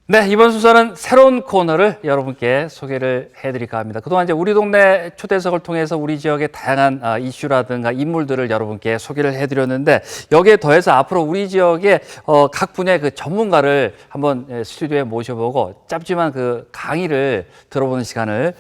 네, 이번 순서는 새로운 코너를 여러분께 소개를 해드릴까 합니다. 그동안 이제 우리 동네 초대석을 통해서 우리 지역의 다양한 이슈라든가 인물들을 여러분께 소개를 해드렸는데, 여기에 더해서 앞으로 우리 지역의 각 분야의 그 전문가를 한번 스튜디오에 모셔보고 짧지만 그 강의를 들어보는 시간을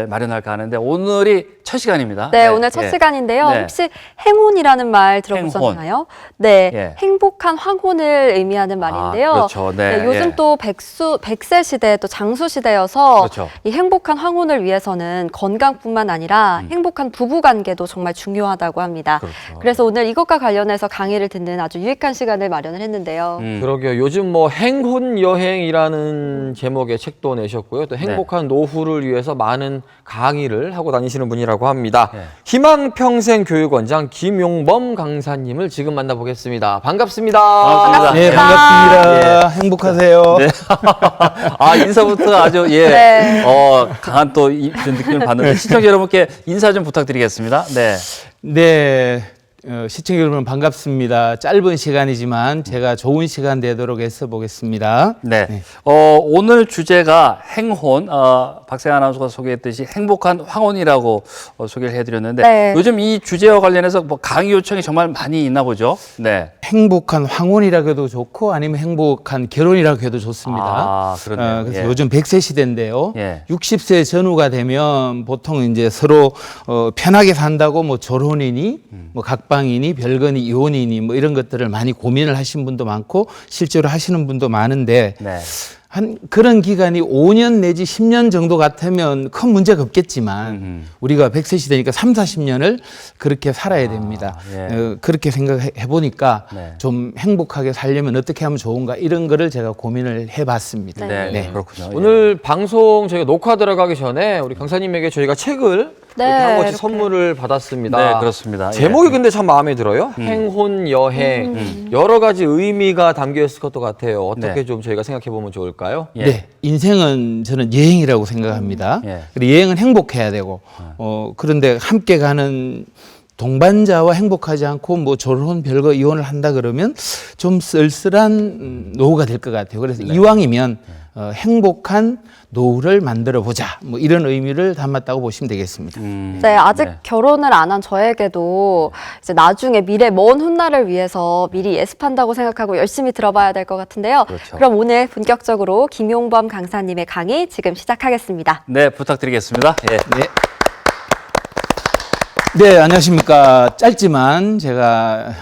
마련할까 하는데, 오늘이 첫 시간입니다. 네, 오늘 첫 시간인데요. 네. 혹시 행혼이라는 말 들어보셨나요? 행혼. 네, 예. 행복한 황혼을 의미하는 말인데요. 그렇죠. 네, 요즘 예. 또 백세 시대, 또 장수 시대여서 그렇죠. 이 행복한 황혼을 위해서는 건강뿐만 아니라 행복한 부부 관계도 정말 중요하다고 합니다. 그렇죠. 그래서 오늘 이것과 관련해서 강의를 듣는 아주 유익한 시간을 마련을 했는데요. 그러게요. 요즘 뭐 행혼 여행이라는 제목의 책도 내셨고요. 또 행복한 노후를 위해서 많은 강의를 하고 다니시는 분이라고 합니다. 네. 희망평생교육원장 김용범 강사님을 지금 만나보겠습니다. 반갑습니다. 반갑습니다. 네, 반갑습니다. 행복하세요. 네. 인사부터 아주 네. 강한 또 이런 느낌을 받는데, 시청자 여러분께 인사 좀 부탁드리겠습니다. 네. 네, 시청자 여러분 반갑습니다. 짧은 시간이지만 제가 좋은 시간 되도록 애써 보겠습니다. 네. 오늘 주제가 행혼, 박세아 아나운서가 소개했듯이 행복한 황혼이라고 소개를 해드렸는데, 네. 요즘 이 주제와 관련해서 뭐 강의 요청이 정말 많이 있나 보죠? 네. 행복한 황혼이라고 해도 좋고 아니면 행복한 결혼이라고 해도 좋습니다. 아, 그렇네요. 그래서 예. 요즘 100세 시대인데요. 예. 60세 전후가 되면 보통 이제 서로 편하게 산다고 뭐 졸혼이니 뭐 각방이니 별거니 이혼이니 뭐 이런 것들을 많이 고민을 하신 분도 많고 실제로 하시는 분도 많은데, 네. 한 그런 기간이 5년 내지 10년 정도 같으면 큰 문제가 없겠지만 우리가 100세 시대니까 3, 40년을 그렇게 살아야 됩니다. 예. 그렇게 생각해 보니까 네. 좀 행복하게 살려면 어떻게 하면 좋은가, 이런 거를 제가 고민을 해봤습니다. 네. 그렇군요. 오늘 방송 저희가 녹화 들어가기 전에 우리 강사님에게 저희가 책을 네, 이렇게 한 권씩 이렇게. 선물을 받았습니다. 네, 그렇습니다. 제목이 예. 근데 참 마음에 들어요. 행혼 여행. 여러 가지 의미가 담겨 있을 것도 같아요. 어떻게 네. 좀 저희가 생각해 보면 좋을까요? 예. 네, 인생은 저는 여행이라고 생각합니다. 예. 그리고 여행은 행복해야 되고, 그런데 함께 가는 동반자와 행복하지 않고 뭐 졸혼 별거 이혼을 한다 그러면 좀 쓸쓸한 노후가 될 것 같아요. 그래서 이왕이면 행복한 노후를 만들어 보자, 뭐 이런 의미를 담았다고 보시면 되겠습니다. 네, 아직 네. 결혼을 안 한 저에게도 이제 나중에 미래 먼 훗날을 위해서 미리 예습한다고 생각하고 열심히 들어봐야 될 것 같은데요. 그렇죠. 그럼 오늘 본격적으로 김용범 강사님의 강의 지금 시작하겠습니다. 네, 부탁드리겠습니다. 예. 네. 네, 안녕하십니까. 짧지만 제가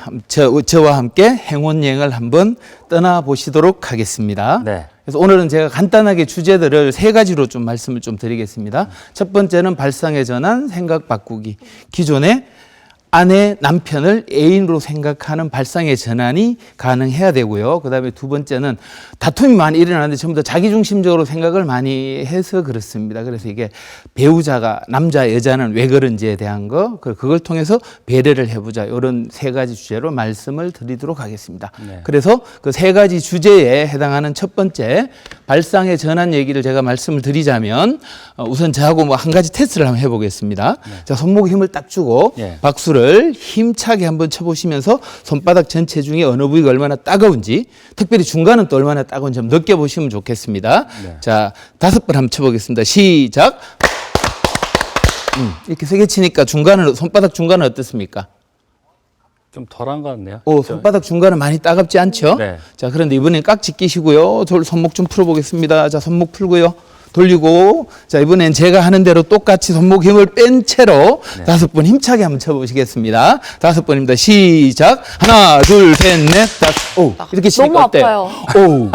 저와 함께 행운 여행을 한번 떠나보시도록 하겠습니다. 네. 그래서 오늘은 제가 간단하게 주제들을 3가지로 좀 말씀을 좀 드리겠습니다. 첫 번째는 발상의 전환, 생각 바꾸기. 기존에 아내, 남편을 애인으로 생각하는 발상의 전환이 가능해야 되고요. 그 다음에 두 번째는 다툼이 많이 일어나는데 전부 다 자기중심적으로 생각을 많이 해서 그렇습니다. 그래서 이게 배우자가, 남자, 여자는 왜 그런지에 대한 거, 그걸 통해서 배려를 해보자. 이런 3가지 주제로 말씀을 드리도록 하겠습니다. 네. 그래서 그 3가지 주제에 해당하는 첫 번째 발상의 전환 얘기를 제가 말씀을 드리자면, 우선 저하고 뭐 한 가지 테스트를 한번 해보겠습니다. 자, 손목에 힘을 딱 주고 예. 박수를 힘차게 한번 쳐보시면서 손바닥 전체 중에 어느 부위가 얼마나 따가운지, 특별히 중간은 또 얼마나 따가운지 한번 느껴보시면 좋겠습니다. 네. 자, 5번 한번 쳐보겠습니다. 시작. 이렇게 3개 치니까 손바닥 중간은 어떻습니까? 좀 덜한 것 같네요. 손바닥 중간은 많이 따갑지 않죠? 네. 자, 그런데 이번엔 깍지 끼시고요. 손목 좀 풀어보겠습니다. 자, 손목 풀고요. 돌리고, 자, 이번엔 제가 하는 대로 똑같이 손목 힘을 뺀 채로 5번 힘차게 한번 쳐보시겠습니다. 5번입니다. 시작. 하나, 둘, 셋, 넷, 다섯. 오, 이렇게 치니까 너무 어때요? 아파요. 오,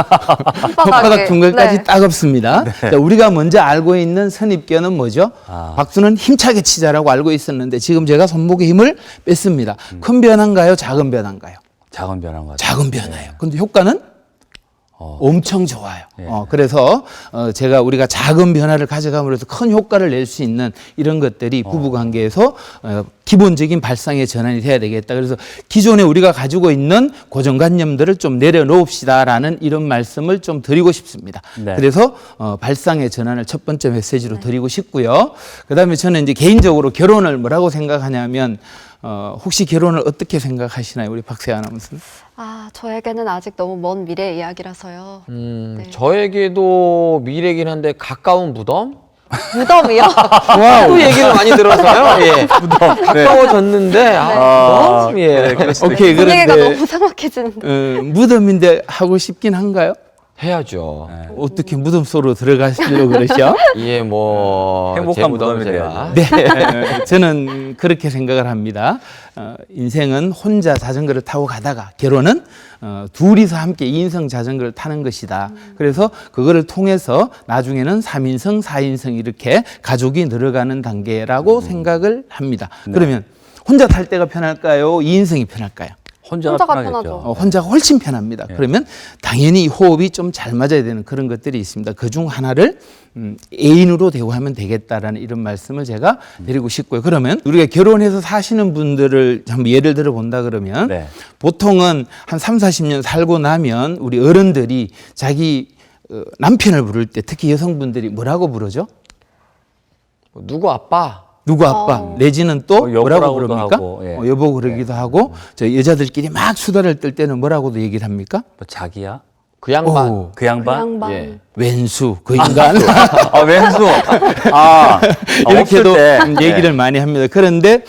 손바닥 중간까지 네. 따갑습니다. 자, 우리가 먼저 알고 있는 선입견은 뭐죠? 박수는 힘차게 치자라고 알고 있었는데, 지금 제가 손목에 힘을 뺐습니다. 큰 변화인가요? 작은 변화인가요? 작은 변화인 것 같아요. 작은 변화예요. 근데 효과는 엄청 좋아요. 예. 그래서 우리가 작은 변화를 가져감으로써 큰 효과를 낼 수 있는 이런 것들이 부부관계에서 기본적인 발상의 전환이 돼야 되겠다. 그래서 기존에 우리가 가지고 있는 고정관념들을 좀 내려놓읍시다라는 이런 말씀을 좀 드리고 싶습니다. 네. 그래서 발상의 전환을 첫 번째 메시지로 드리고 싶고요. 그다음에 저는 이제 개인적으로 결혼을 뭐라고 생각하냐면 혹시 결혼을 어떻게 생각하시나요, 우리 박세아 아나운서는? 저에게는 아직 너무 먼 미래 이야기라서요. 네. 저에게도 미래긴 한데 가까운 무덤? 무덤이요? 또 얘기를 많이 들어서요. 예. 가까워졌는데 무덤? 예. 오케이, 분위기가 그런데 너무 삭막해지는데. 무덤인데 하고 싶긴 한가요? 해야죠. 어떻게 무덤 속으로 들어가시려고 그러셔? 예, 뭐 행복한 제 무덤을 무덤이 제가 네, 저는 그렇게 생각을 합니다. 인생은 혼자 자전거를 타고 가다가 결혼은 둘이서 함께 2인승 자전거를 타는 것이다. 그래서 그거를 통해서 나중에는 3인승, 4인승 이렇게 가족이 늘어가는 단계라고 생각을 합니다. 그러면 혼자 탈 때가 편할까요? 2인승이 편할까요? 혼자가 혼자가 편하겠죠. 편하죠. 혼자가 훨씬 편합니다. 그러면 당연히 호흡이 좀 잘 맞아야 되는 그런 것들이 있습니다. 그중 하나를 애인으로 대우하면 되겠다라는 이런 말씀을 제가 드리고 싶고요. 그러면 우리가 결혼해서 사시는 분들을 한번 예를 들어 본다 그러면 네. 보통은 한 3, 40년 살고 나면 우리 어른들이 자기 남편을 부를 때 특히 여성분들이 뭐라고 부르죠? 누구 아빠? 누구 아빠 내지는 또 뭐라고 여보라고도 부릅니까? 하고, 예. 여보 그러기도 하고 저 여자들끼리 막 수다를 떨 때는 뭐라고도 얘기를 합니까? 뭐 자기야? 그 양반. 오, 그 양반? 양반. 예. 왼수 그 인간 왼수. 이렇게도 없을 때. 얘기를 많이 합니다. 그런데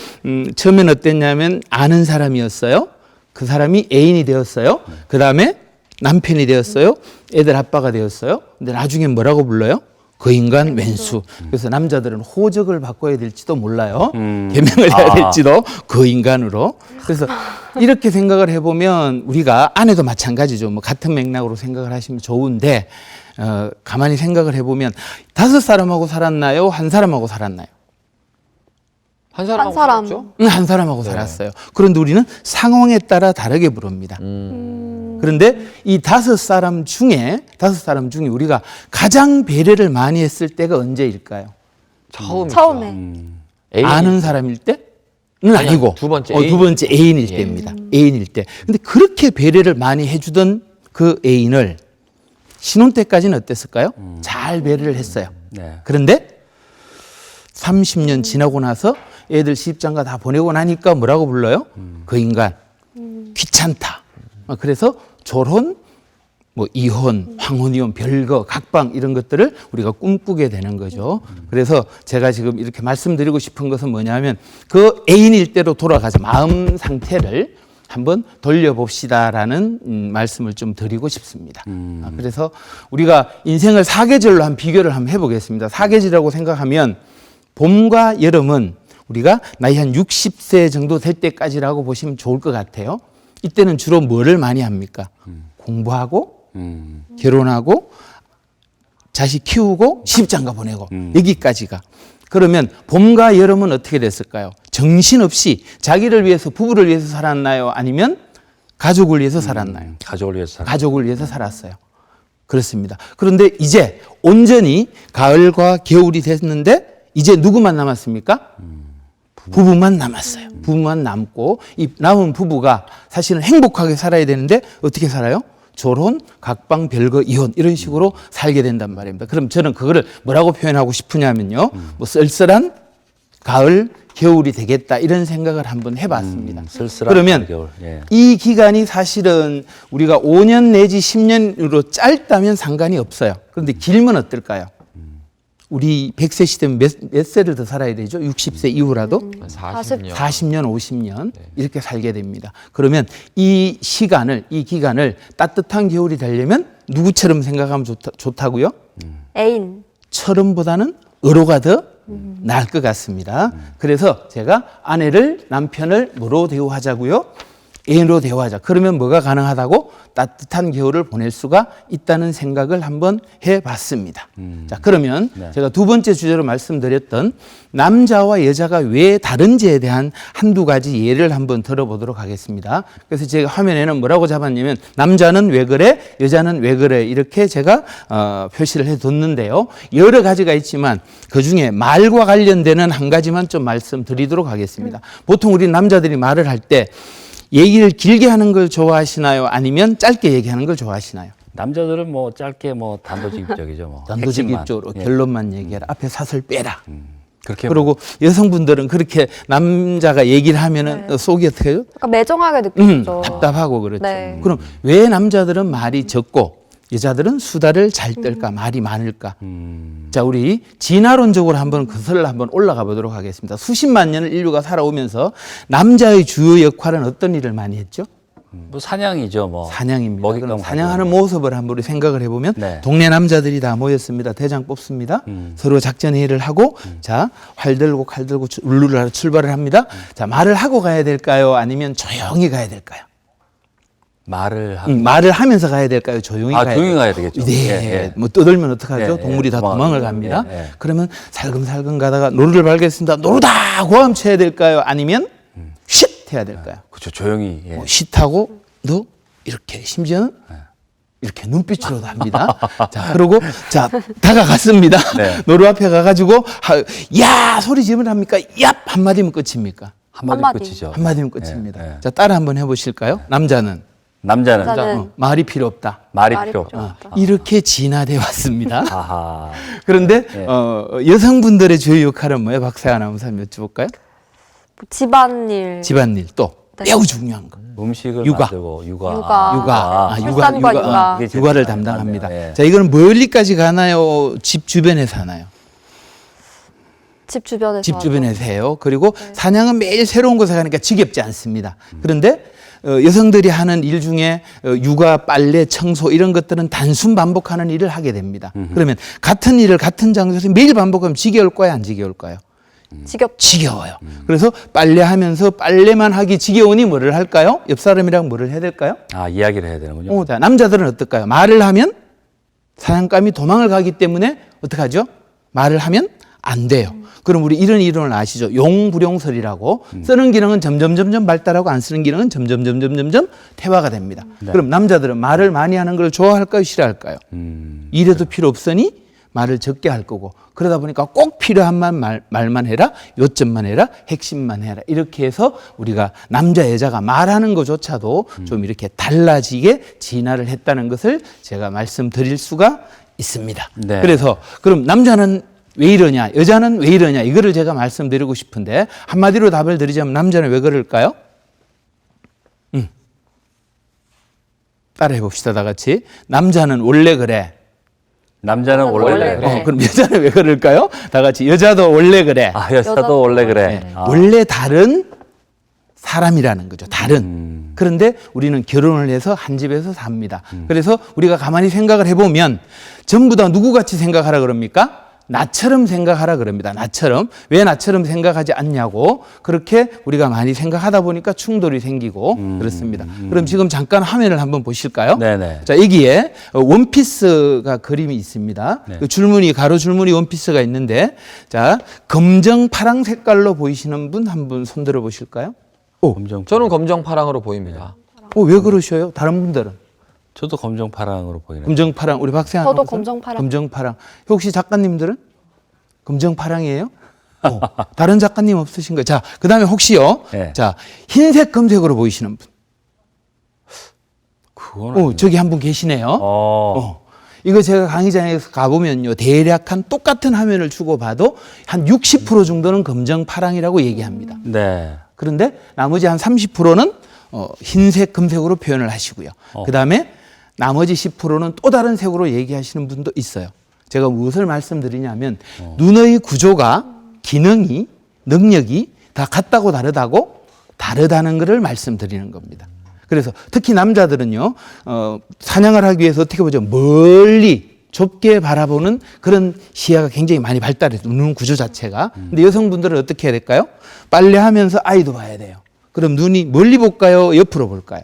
처음엔 어땠냐면 아는 사람이었어요. 그 사람이 애인이 되었어요. 그 다음에 남편이 되었어요. 애들 아빠가 되었어요. 근데 나중에 뭐라고 불러요? 그 인간 왼수. 그래서 남자들은 호적을 바꿔야 될지도 몰라요. 개명을 해야 될지도 그 인간으로. 그래서 이렇게 생각을 해보면 우리가 아내도 마찬가지죠. 뭐 같은 맥락으로 생각을 하시면 좋은데 가만히 생각을 해보면 5사람하고 살았나요? 한 사람하고 살았나요? 한 사람. 한 사람. 한 사람하고 살았어요. 그런데 우리는 상황에 따라 다르게 부릅니다. 그런데 이 5사람 중에 우리가 가장 배려를 많이 했을 때가 언제일까요? 처음에. 아는 사람일 때는 아니고 두 번째 두 번째 애인일 예. 때입니다. 애인일 때. 근데 그렇게 배려를 많이 해주던 그 애인을 신혼 때까지는 어땠을까요? 잘 배려를 했어요. 네. 그런데 30년 지나고 나서 애들 시집장가 다 보내고 나니까 뭐라고 불러요? 그 인간 귀찮다. 그래서 졸혼, 뭐 이혼, 황혼이혼, 별거, 각방 이런 것들을 우리가 꿈꾸게 되는 거죠. 그래서 제가 지금 이렇게 말씀드리고 싶은 것은 뭐냐면 그 애인일 때로 돌아가서 마음 상태를 한번 돌려봅시다라는 말씀을 좀 드리고 싶습니다. 그래서 우리가 인생을 사계절로 한 비교를 한번 해보겠습니다. 사계절이라고 생각하면 봄과 여름은 우리가 나이 한 60세 정도 될 때까지라고 보시면 좋을 것 같아요. 이때는 주로 뭐를 많이 합니까? 공부하고 결혼하고 자식 키우고 시집장가 보내고 여기까지가. 그러면 봄과 여름은 어떻게 됐을까요? 정신없이 자기를 위해서 부부를 위해서 살았나요? 아니면 가족을 위해서 살았나요? 가족을 위해서 가족을 위해서 살았어요. 그렇습니다. 그런데 이제 온전히 가을과 겨울이 됐는데 이제 누구만 남았습니까? 부부만 남았어요. 부부만 남고 이 남은 부부가 사실은 행복하게 살아야 되는데 어떻게 살아요? 졸혼, 각방, 별거, 이혼 이런 식으로 살게 된단 말입니다. 그럼 저는 그거를 뭐라고 표현하고 싶으냐면요. 뭐 쓸쓸한 가을, 겨울이 되겠다 이런 생각을 한번 해봤습니다. 쓸쓸한 그러면 겨울. 예. 이 기간이 사실은 우리가 5년 내지 10년으로 짧다면 상관이 없어요. 그런데 길면 어떨까요? 우리 100세 시대면 몇 세를 더 살아야 되죠? 60세 이후라도? 40년. 40년, 50년 이렇게 살게 됩니다. 그러면 이 기간을 따뜻한 겨울이 되려면 누구처럼 생각하면 좋다고요? 애인. 처럼보다는 어로가 더 나을 것 같습니다. 그래서 제가 남편을 뭐로 대우하자고요? 애인으로 대화하자. 그러면 뭐가 가능하다고? 따뜻한 겨울을 보낼 수가 있다는 생각을 한번 해봤습니다. 자, 그러면 제가 두 번째 주제로 말씀드렸던 남자와 여자가 왜 다른지에 대한 한두 가지 예를 한번 들어보도록 하겠습니다. 그래서 제가 화면에는 뭐라고 잡았냐면 남자는 왜 그래? 여자는 왜 그래? 이렇게 제가 표시를 해뒀는데요. 여러 가지가 있지만 그중에 말과 관련되는 한 가지만 좀 말씀드리도록 하겠습니다. 보통 우리 남자들이 말을 할 때 얘기를 길게 하는 걸 좋아하시나요? 아니면 짧게 얘기하는 걸 좋아하시나요? 남자들은 뭐 짧게 뭐 단도직입적이죠. 뭐. 단도직입적으로 핵심만. 결론만 얘기해라. 앞에 사설 빼라. 그렇게 그리고 여성분들은 그렇게 남자가 얘기를 하면은 속이 어떻게 해요? 약간 매정하게 느껴지죠. 답답하고 그렇죠. 네. 그럼 왜 남자들은 말이 적고 여자들은 수다를 잘 떨까 말이 많을까? 자, 우리 진화론적으로 한번 그것을 한번 올라가 보도록 하겠습니다. 수십만 년을 인류가 살아오면서 남자의 주요 역할은 어떤 일을 많이 했죠? 뭐 사냥이죠. 뭐 사냥입니다. 먹잇감 그럼 사냥하는 모습을 한번 우리 생각을 해보면 네. 동네 남자들이 다 모였습니다. 대장 뽑습니다. 서로 작전 회의를 하고 자, 활 들고 칼 들고 울루를 출발을 합니다. 자, 말을 하고 가야 될까요? 아니면 조용히 가야 될까요? 말을 하고 말을 하면서 가야 될까요? 조용히 가야 조용히 될까요? 가야 되겠죠. 네. 예, 예. 뭐 떠들면 어떡하죠? 예, 예. 동물이 다 도망을 갑니다. 예, 예. 그러면 살금살금 가다가 노루를 발견했습니다. 노루다! 고함 쳐야 될까요? 아니면 쉿! 해야 될까요? 그렇죠. 조용히. 예. 쉿하고 너 이렇게 심지어는 이렇게 눈빛으로도 합니다. 자, 그러고 자, 다가갔습니다. 네. 노루 앞에 가가지고 야! 소리 지르면 합니까? 얍! 한마디면 끝입니까? 한마디 한마디. 끝이죠. 한마디면 끝입니다. 예, 예. 자, 따라 한번 해보실까요? 남자는 남자는 남자는 말이 필요 없다. 말이 말이 필요 필요 없다. 없다. 이렇게 진화돼 왔습니다. 아하. 그런데 예. 여성분들의 주요 역할은 뭐예요? 박사 아나운서 여쭤볼까요? 집안일, 집안일 또 네. 매우 중요한 거. 음식을 육아. 만들고 육아. 육아. 육아, 출산과 육아. 그게 제일 육아를 중요하네요. 담당합니다. 예. 자, 이거는 멀리까지 가나요? 집 주변에서 하나요? 집 주변에서 집 하죠. 주변에서 해요. 그리고 사냥은 매일 새로운 곳에 가니까 지겹지 않습니다. 그런데 여성들이 하는 일 중에 육아, 빨래, 청소 이런 것들은 단순 반복하는 일을 하게 됩니다. 그러면 같은 일을 같은 장소에서 매일 반복하면 지겨울까요? 안 지겨울까요? 지겨워요. 그래서 빨래하면서 빨래만 하기 지겨우니 뭐를 할까요? 옆 사람이랑 뭐를 해야 될까요? 아, 이야기를 해야 되는군요. 자, 남자들은 어떨까요? 말을 하면 사냥감이 도망을 가기 때문에 어떡하죠? 말을 하면 안 돼요. 그럼 우리 이런 이론을 아시죠? 용불용설이라고 쓰는 기능은 점점 발달하고 안 쓰는 기능은 점점 퇴화가 됩니다. 네. 그럼 남자들은 말을 많이 하는 걸 좋아할까요? 싫어할까요? 이래도 필요 없으니 말을 적게 할 거고 그러다 보니까 꼭 필요한 말만 해라, 요점만 해라, 핵심만 해라 이렇게 해서 우리가 남자 여자가 말하는 것조차도 좀 이렇게 달라지게 진화를 했다는 것을 제가 말씀드릴 수가 있습니다. 네. 그래서 그럼 남자는 왜 이러냐, 여자는 왜 이러냐 이거를 제가 말씀드리고 싶은데 한마디로 답을 드리자면 남자는 왜 그럴까요? 따라해 봅시다 다 같이. 남자는 원래 그래. 남자는 원래 그래. 그럼 여자는 왜 그럴까요? 다 같이 여자도 원래 그래. 아, 여자도 원래 그래. 아. 원래 다른 사람이라는 거죠. 다른. 그런데 우리는 결혼을 해서 한 집에서 삽니다. 그래서 우리가 가만히 생각을 해보면 전부 다 누구같이 생각하라 그럽니까? 나처럼 생각하라 그럽니다. 나처럼. 왜 나처럼 생각하지 않냐고. 그렇게 우리가 많이 생각하다 보니까 충돌이 생기고 그렇습니다. 그럼 지금 잠깐 화면을 한번 보실까요? 네네. 자, 여기에 원피스가 그림이 있습니다. 네. 그 줄무늬, 가로 줄무늬 원피스가 있는데, 자, 검정 파랑 색깔로 보이시는 분 한 분 손들어 보실까요? 검정. 저는 검정 파랑으로 보입니다. 왜 그러셔요? 다른 분들은? 저도 검정 파랑으로 보이네요. 검정 파랑, 우리 박세환 저도 아나운서? 검정 파랑. 검정 파랑. 혹시 작가님들은? 검정 파랑이에요? 다른 작가님 없으신 거예요? 자, 그 다음에 혹시요? 네. 자, 흰색 검색으로 보이시는 분. 그거는. 저기 한 분 계시네요. 이거 제가 강의장에서 가보면요. 대략 한 똑같은 화면을 주고 봐도 한 60% 정도는 검정 파랑이라고 얘기합니다. 네. 그런데 나머지 한 30%는 흰색 금색으로 표현을 하시고요. 그 다음에 나머지 10%는 또 다른 색으로 얘기하시는 분도 있어요. 제가 무엇을 말씀드리냐면 눈의 구조가 기능이 능력이 다 같다고 다르다는 것을 말씀드리는 겁니다. 그래서 특히 남자들은요 사냥을 하기 위해서 어떻게 보죠? 멀리 좁게 바라보는 그런 시야가 굉장히 많이 발달해서 눈 구조 자체가. 근데 여성분들은 어떻게 해야 될까요? 빨래하면서 아이도 봐야 돼요. 그럼 눈이 멀리 볼까요? 옆으로 볼까요?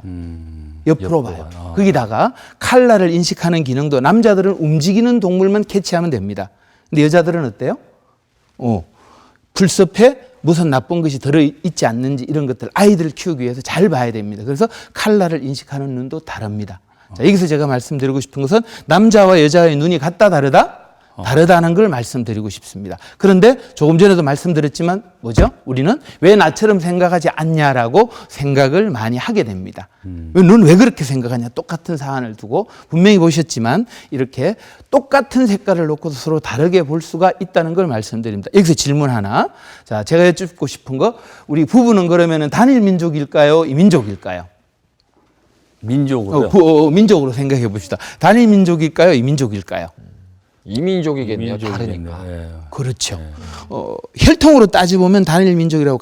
옆으로 옆으로 봐요. 봐요. 거기다가 칼날을 인식하는 기능도 남자들은 움직이는 동물만 캐치하면 됩니다. 근데 여자들은 어때요? 풀숲에 무슨 나쁜 것이 들어있지 않는지 이런 것들 아이들을 키우기 위해서 잘 봐야 됩니다. 그래서 칼날을 인식하는 눈도 다릅니다. 자, 여기서 제가 말씀드리고 싶은 것은 남자와 여자의 눈이 같다 다르다? 다르다는 걸 말씀드리고 싶습니다. 그런데 조금 전에도 말씀드렸지만 뭐죠? 우리는 왜 나처럼 생각하지 않냐라고 생각을 많이 하게 됩니다. 넌 왜 그렇게 생각하냐? 똑같은 사안을 두고 분명히 보셨지만 이렇게 똑같은 색깔을 놓고도 서로 다르게 볼 수가 있다는 걸 말씀드립니다. 여기서 질문 하나. 자, 제가 여쭙고 싶은 거 우리 부부는 그러면은 단일 민족일까요? 이민족일까요? 민족으로요? 민족으로 생각해 봅시다. 단일 민족일까요? 이민족일까요? 이민족이겠네요. 다르니까. 네. 그렇죠. 혈통으로 따져보면 단일 민족이라고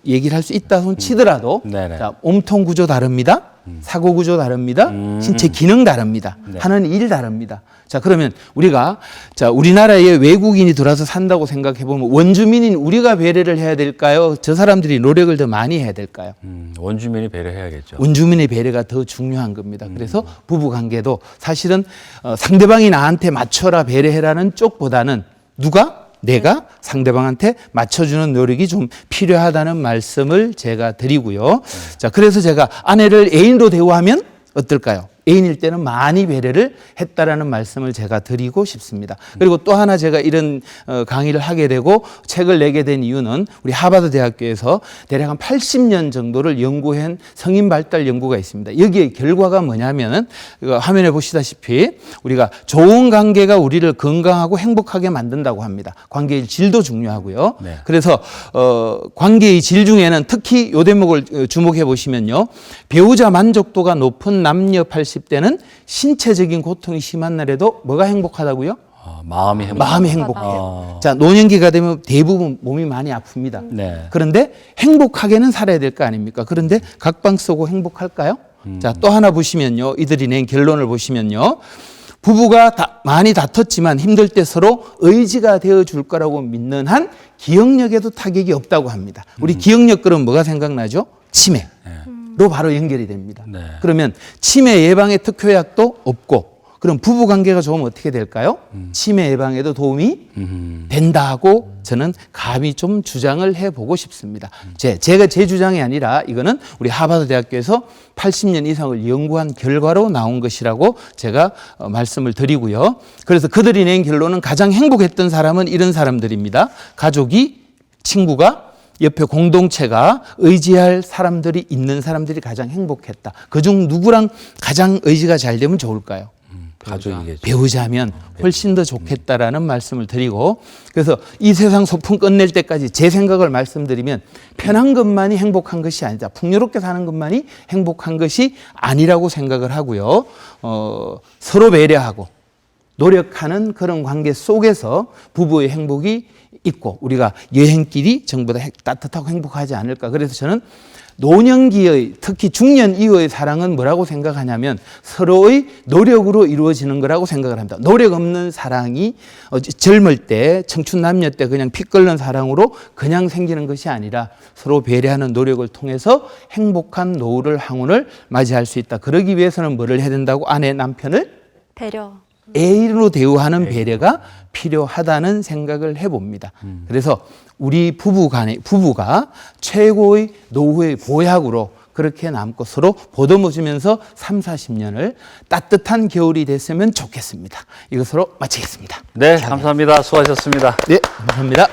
얘기를 할 수 있다 손 치더라도 네네. 자, 몸통 구조 다릅니다. 사고 구조 다릅니다. 신체 기능 다릅니다. 네. 하는 일 다릅니다. 자, 그러면 우리가 자, 우리나라에 외국인이 들어와서 산다고 생각해 보면 원주민인 우리가 배려를 해야 될까요? 저 사람들이 노력을 더 많이 해야 될까요? 원주민이 배려해야겠죠. 원주민의 배려가 더 중요한 겁니다. 그래서 부부 관계도 사실은 상대방이 나한테 맞춰라 배려해라는 쪽보다는 누가 내가 상대방한테 맞춰주는 노력이 좀 필요하다는 말씀을 제가 드리고요. 자, 그래서 제가 아내를 애인으로 대우하면 어떨까요? 애인일 때는 많이 배려를 했다라는 말씀을 제가 드리고 싶습니다. 그리고 또 하나 제가 이런 강의를 하게 되고 책을 내게 된 이유는 우리 하버드 대학교에서 대략 한 80년 정도를 연구한 성인 발달 연구가 있습니다. 여기에 결과가 뭐냐면은 화면에 보시다시피 우리가 좋은 관계가 우리를 건강하고 행복하게 만든다고 합니다. 관계의 질도 중요하고요. 네. 그래서 관계의 질 중에는 특히 이 대목을 주목해 보시면요. 배우자 만족도가 높은 남녀 80대는 신체적인 고통이 심한 날에도 뭐가 행복하다고요? 마음이 행복. 마음이 행복해요. 자, 노년기가 되면 대부분 몸이 많이 아픕니다. 네. 그런데 행복하게는 살아야 될 거 아닙니까? 그런데 각방 쓰고 행복할까요? 자, 또 하나 보시면요. 이들이 낸 결론을 보시면요. 부부가 많이 다퉜지만 힘들 때 서로 의지가 되어줄 거라고 믿는 한 기억력에도 타격이 없다고 합니다. 우리 기억력 그럼 뭐가 생각나죠? 치매. 로 바로 연결이 됩니다. 네. 그러면 치매 예방에 특효약도 없고 그럼 부부 관계가 좋으면 어떻게 될까요? 치매 예방에도 도움이 된다고 저는 감히 좀 주장을 해보고 싶습니다. 제가 제 주장이 아니라 이거는 우리 하버드 대학교에서 80년 이상을 연구한 결과로 나온 것이라고 제가 말씀을 드리고요. 그래서 그들이 낸 결론은 가장 행복했던 사람은 이런 사람들입니다. 가족이, 친구가, 옆에 공동체가 의지할 사람들이 있는 사람들이 가장 행복했다. 그중 누구랑 가장 의지가 잘 되면 좋을까요? 가족이겠죠. 배우자면 훨씬 더 좋겠다라는 말씀을 드리고 그래서 이 세상 소풍 끝낼 때까지 제 생각을 말씀드리면 편한 것만이 행복한 것이 아니다. 풍요롭게 사는 것만이 행복한 것이 아니라고 생각을 하고요. 서로 배려하고 노력하는 그런 관계 속에서 부부의 행복이 있고 우리가 여행길이 전부 다 따뜻하고 행복하지 않을까. 그래서 저는 노년기의 특히 중년 이후의 사랑은 뭐라고 생각하냐면 서로의 노력으로 이루어지는 거라고 생각을 합니다. 노력 없는 사랑이 젊을 때 청춘 남녀 때 그냥 피 끓는 사랑으로 그냥 생기는 것이 아니라 서로 배려하는 노력을 통해서 행복한 노후를 항운을 맞이할 수 있다. 그러기 위해서는 뭐를 해야 된다고? 아내 남편을 배려. 애인으로 대우하는 배려가 필요하다는 생각을 해봅니다. 그래서 우리 부부가 최고의 노후의 보약으로 그렇게 남고 서로 보듬어주면서 3, 40년을 따뜻한 겨울이 됐으면 좋겠습니다. 이것으로 마치겠습니다. 네, 감사합니다. 수고하셨습니다. 네, 감사합니다.